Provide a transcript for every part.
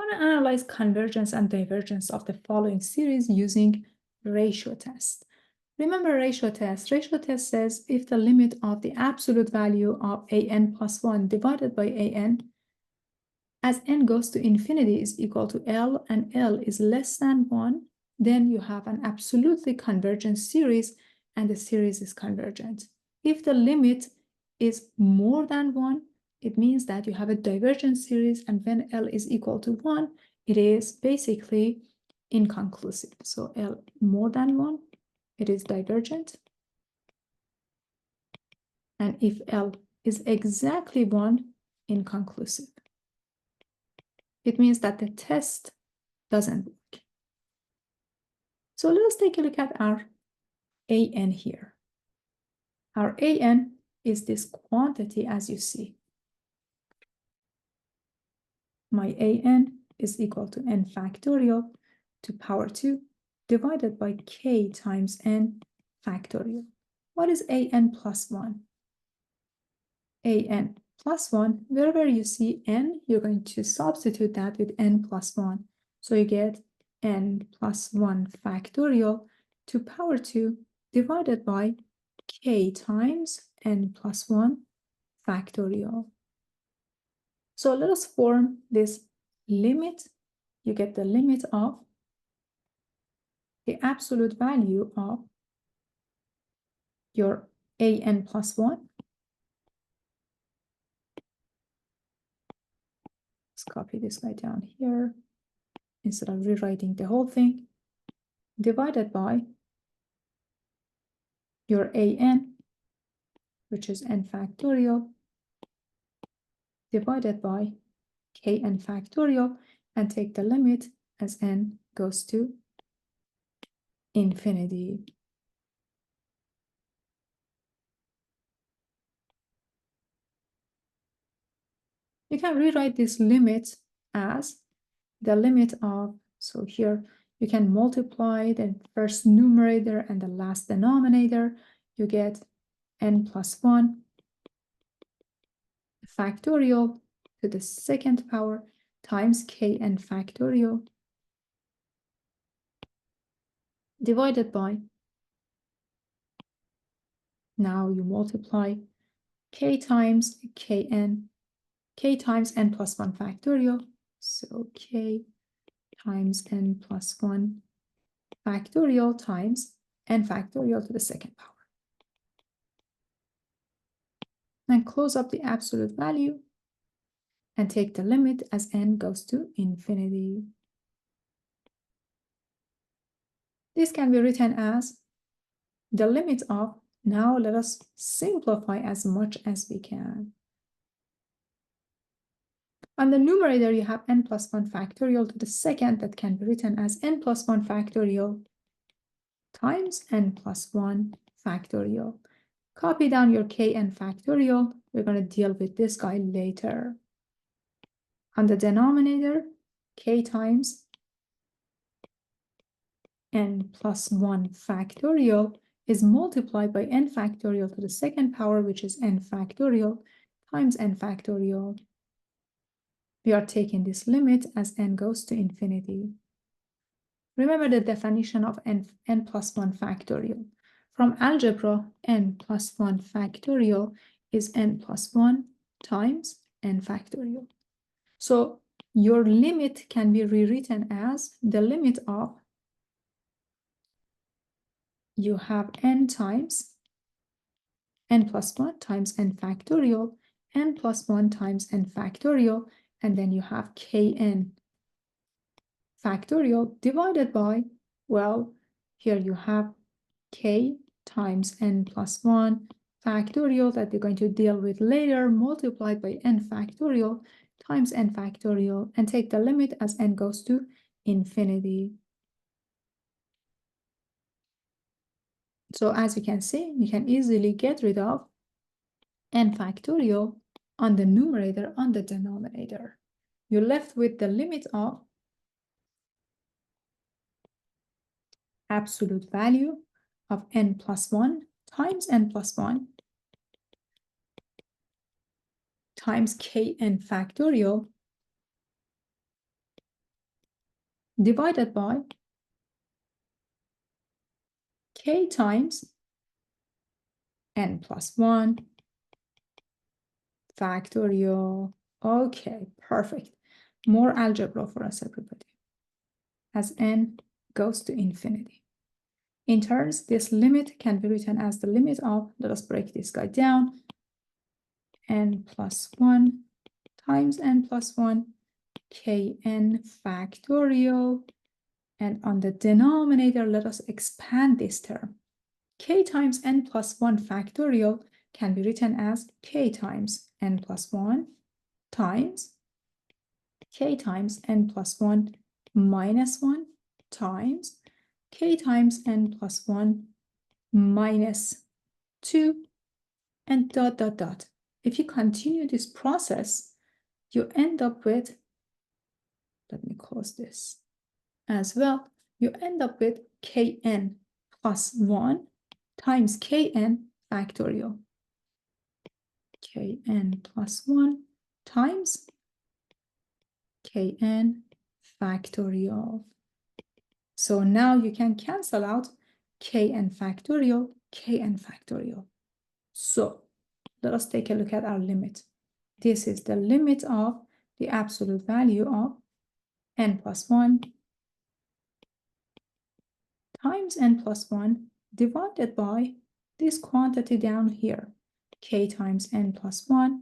want to analyze convergence and divergence of the following series using ratio test. Remember ratio test. Ratio test says if the limit of the absolute value of an plus 1 divided by an as n goes to infinity is equal to L and L is less than 1, then you have an absolutely convergent series and the series is convergent. If the limit is more than 1, it means that you have a divergent series, and when L is equal to 1, it is basically inconclusive. So L more than 1, it is divergent. And if L is exactly 1, inconclusive. It means that the test doesn't work. So let's take a look at our an here. Our an is this quantity as you see. My an is equal to n factorial to power 2 divided by k times n factorial. What is an plus 1? An plus 1, wherever you see n, you're going to substitute that with n plus 1. So you get n plus 1 factorial to power 2 divided by k times n plus 1 factorial. So let us form this limit. You get the limit of the absolute value of your an plus 1. Let's copy this guy down here instead of rewriting the whole thing, divided by your an, which is n factorial, divided by kn factorial, and take the limit as n goes to infinity. You can rewrite this limit as the limit of, so here you can multiply the first numerator and the last denominator. You get n plus 1 factorial to the second power times kn factorial divided by, now you multiply k times kn, k times n plus 1 factorial, so k times n plus 1 factorial times n factorial to the second power. And close up the absolute value and take the limit as n goes to infinity. This can be written as the limit of, now let us simplify as much as we can. On the numerator, you have n plus 1 factorial to the second, that can be written as n plus 1 factorial times n plus 1 factorial. Copy down your kn factorial. We're going to deal with this guy later. On the denominator, k times n plus 1 factorial is multiplied by n factorial to the second power, which is n factorial times n factorial. We are taking this limit as n goes to infinity. Remember the definition of n plus 1 factorial. From algebra, n plus 1 factorial is n plus 1 times n factorial. So your limit can be rewritten as the limit of, you have n times n plus 1 times n factorial, n plus 1 times n factorial, and then you have kn factorial divided by, well, here you have k times n plus 1 factorial that we're going to deal with later, multiplied by n factorial times n factorial, and take the limit as n goes to infinity. So as you can see, you can easily get rid of n factorial on the numerator, on the denominator. You're left with the limit of absolute value of n plus 1 times n plus 1 times kn factorial divided by k times n plus 1 factorial. Okay, perfect. More algebra for us, everybody. As n goes to infinity. In turns, this limit can be written as the limit of, let us break this guy down, n plus 1 times n plus 1 kn factorial. And on the denominator, let us expand this term. K times n plus 1 factorial can be written as k times n plus 1 times k times n plus 1 minus 1 times k times n plus 1 minus 2 and dot, dot, dot. If you continue this process, you end up with, let me close this as well, you end up with kn plus 1 times kn factorial. Kn plus 1 times kn factorial. So now you can cancel out kn factorial, kn factorial. So let us take a look at our limit. This is the limit of the absolute value of n plus 1 times n plus 1 divided by this quantity down here, k times n plus 1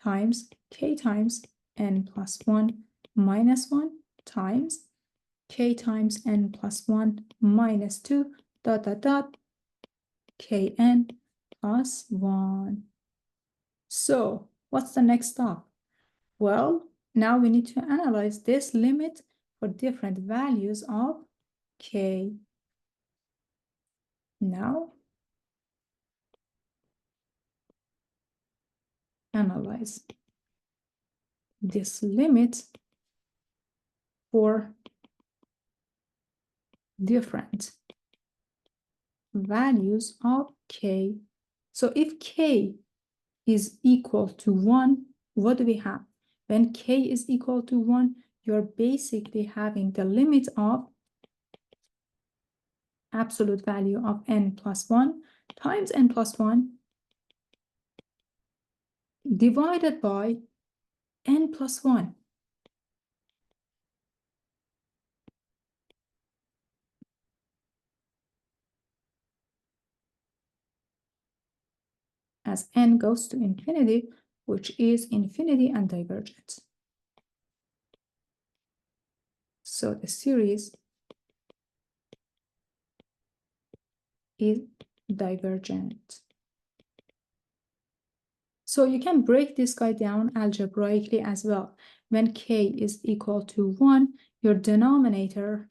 times k times n plus 1 minus 1 times k times n plus 1 minus 2 dot, dot, dot, kn plus 1. So what's the next step? Well, now we need to analyze this limit for different values of k. Now, analyze this limit for different values of k. So if k is equal to 1, what do we have? When k is equal to 1, you're basically having the limit of absolute value of n plus 1 times n plus 1 divided by n plus 1. As n goes to infinity, which is infinity and divergent. So the series is divergent. So you can break this guy down algebraically as well. When k is equal to 1, your denominator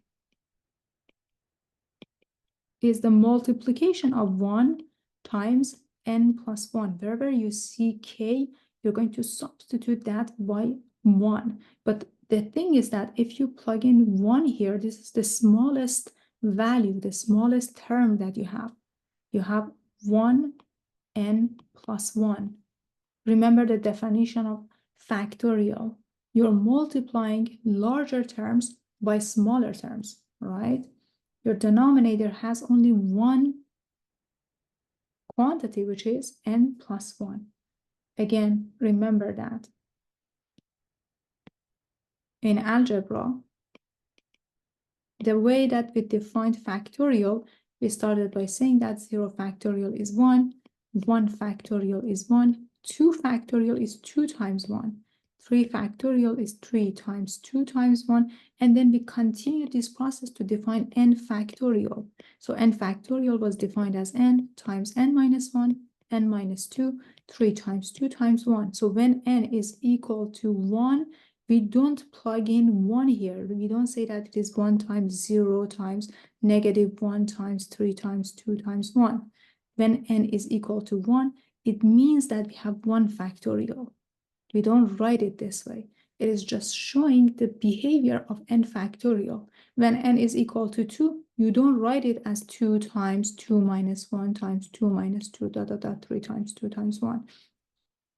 is the multiplication of 1 times n plus 1. Wherever you see k, you're going to substitute that by 1. But the thing is that if you plug in 1 here, this is the smallest value, the smallest term that you have. You have 1 n plus 1. Remember the definition of factorial. You're multiplying larger terms by smaller terms, right? Your denominator has only one quantity, which is n plus 1. Again, remember that. In algebra, the way that we defined factorial, we started by saying that 0 factorial is 1, 1 factorial is 1, 2 factorial is 2 times 1, 3 factorial is 3 times 2 times 1, and then we continue this process to define n factorial. So n factorial was defined as n times n minus 1, n minus 2, 3 times 2 times 1. So when n is equal to 1, we don't plug in 1 here. We don't say that it is 1 times 0 times negative 1 times 3 times 2 times 1. When n is equal to 1, it means that we have 1 factorial. We don't write it this way. It is just showing the behavior of n factorial. When n is equal to 2, you don't write it as 2 times 2 minus 1 times 2 minus 2, dot, dot, dot, 3 times 2 times 1.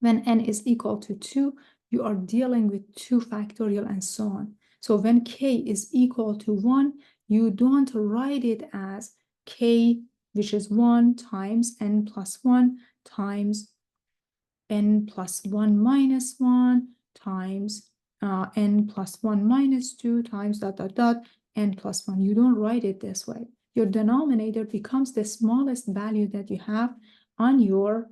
When n is equal to 2, you are dealing with 2 factorial and so on. So when k is equal to 1, you don't write it as k, which is 1 times n plus 1 times n plus 1 minus 1 times n plus 1 minus 2 times dot dot dot n plus 1. You don't write it this way. Your denominator becomes the smallest value that you have on your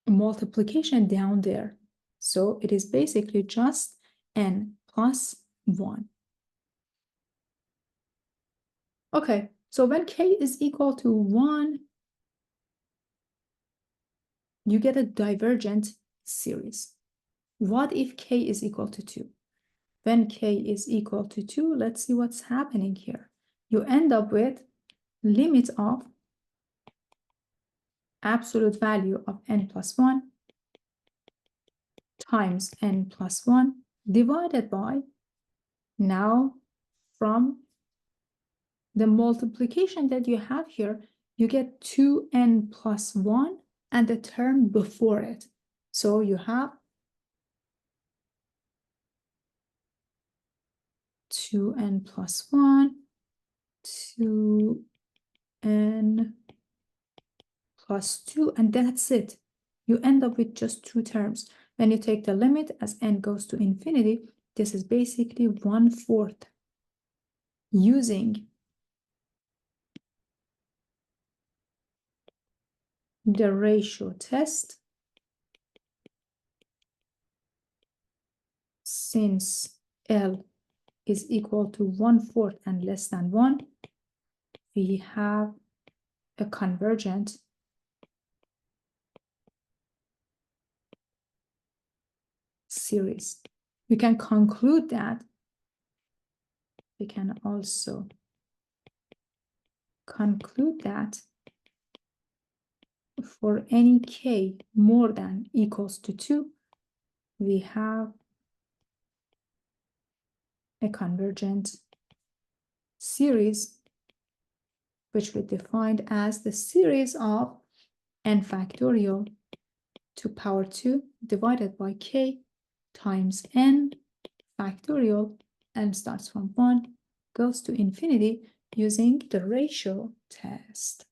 multiplication down there. So it is basically just n plus 1. Okay, so when k is equal to 1, you get a divergent series. What if k is equal to 2? When k is equal to 2, let's see what's happening here. You end up with limit of absolute value of n plus 1 times n plus 1 divided by, now from the multiplication that you have here, you get 2n plus 1 and the term before it. So you have 2n plus 1, 2n plus 2, and that's it. You end up with just two terms. When you take the limit as n goes to infinity, this is basically 1/4. Using the ratio test, since L is equal to 1/4 and less than 1, we have a convergent series. We can conclude that. We can also conclude that for any k more than equals to 2, we have a convergent series, which we defined as the series of n factorial to power 2 divided by k times n factorial, n starts from 1, goes to infinity, using the ratio test.